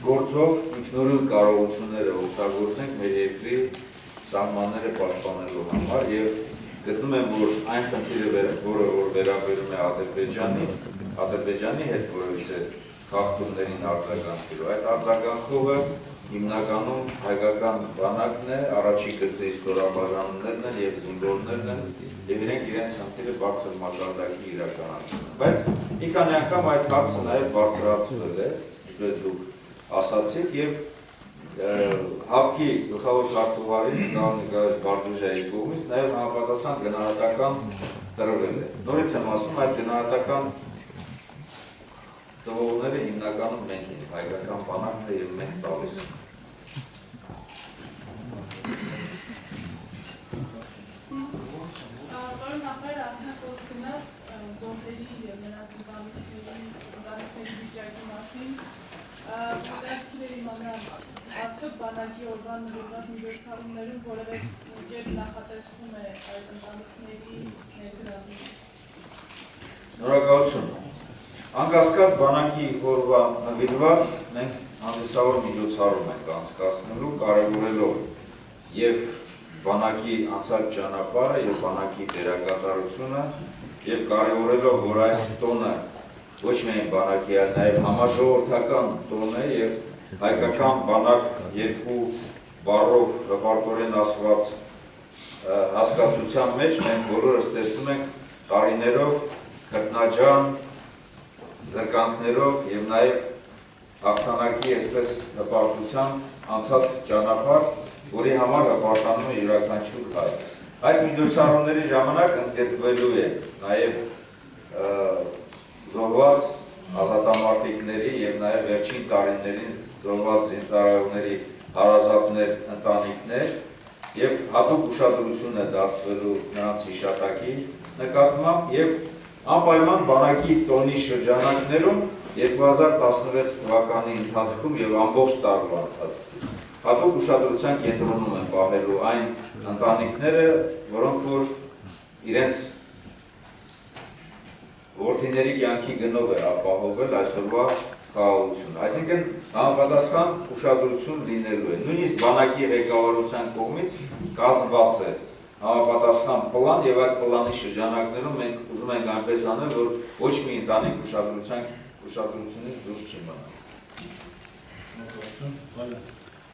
գործով ինքնուրույն կարողությունները օգտագործենք մեր երկրի սահմանները պաշտպանելու համար եւ գտնում եմ, որ այն խնդիրը, որը վերաբերում է Ադրբեջանի հետ որևիցե խախտումներին արձագանքելու, այդ արձագանքողը հիմնականում հայկական բանակն է, առաջի գծի ստորաբաժանումներն են եւ զինվորներն են եւ իրենք իրենց խնդիրը բարձր մակարդակի իրականացնում են։ Բայց մի քանի անգամ այդ հարցը նաեւ բարձրացվել է, ինչպես դուք ասացիք, եւ Հավքի գլխավոր քարտուղարի Նիկոլաս Բարդուժայի կողմից նաեւ համապատասխան գնահատական տրվել է։ Նորից եմ ասում, այդ գնահատական տվողները հիմնականում մենք ենք, հայկական բանակն է եւ մենք տալիս ենք։ Պարոն նախարար, արդեն խոսք գնաց զոհերի եւ նրանց ընտանիքների վիճակի մասին։ Պետք է իմանալ, արդյոք բանակի օրվան նվիրված միջոցառումներում որևէ կերպ նախատեսվում է այդ ընտանիքների ներգրավումը։ Շնորհակալություն։ Անկասկած բանակի օրվա նվիրված մենք հանդիսավոր միջոցառում ենք անցկացնելու, կարևորելով եւ բանակի անցած ճանապարհը եւ բանակի դերակատարությունը եւ կարևորելով, որ այս տոնը ոչ միայն բանակի, այլ նաեւ համաժողովրդական տոն է եւ հայկական բանակ երկու բառով հպարտորեն ասված հասկացության մեջ մենք բոլորս տեսնում ենք տարիներով քրտնաջան զրկանքներով եւ նաեւ հաղթանակի այսպես հպարտությամբ անցած ճանապարհ, որի համար հպարտանում է յուրաքանչյուր հայ։ Այդ միջոցառումների ժամանակ ընդգրկվելու է նաեւ զոհված ազատամարտիկների եւ նաեւ վերջին տարիներին զոհված զինծառայողների հարազատներ, ընտանիքներ եւ հատուկ ուշադրություն է դարձվելու նրանց հիշատակի նկատմամբ եւ անպայման բանակի տոնի շրջանակներում 2016 թվականի ընթացքում եւ ամբողջ տարվա ընթացքում հատուկ ուշադրության կենտրոնում են պահելու այն ընտանիքները, որոնք որ իրենց որդիների կյանքի գնով է ապահովել այսօրվա խաղաղությունը։ Այսինքն համապատասխան ուշադրություն լինելու է։ Նույնիսկ բանակի ղեկավարության կողմից կազմված է համապատասխան պլան եւ այդ պլանի շրջանակներում մենք ուզում ենք այնպես անել, որ ոչ մի ընտանիք ուշադրությունից դուրս չի մնա։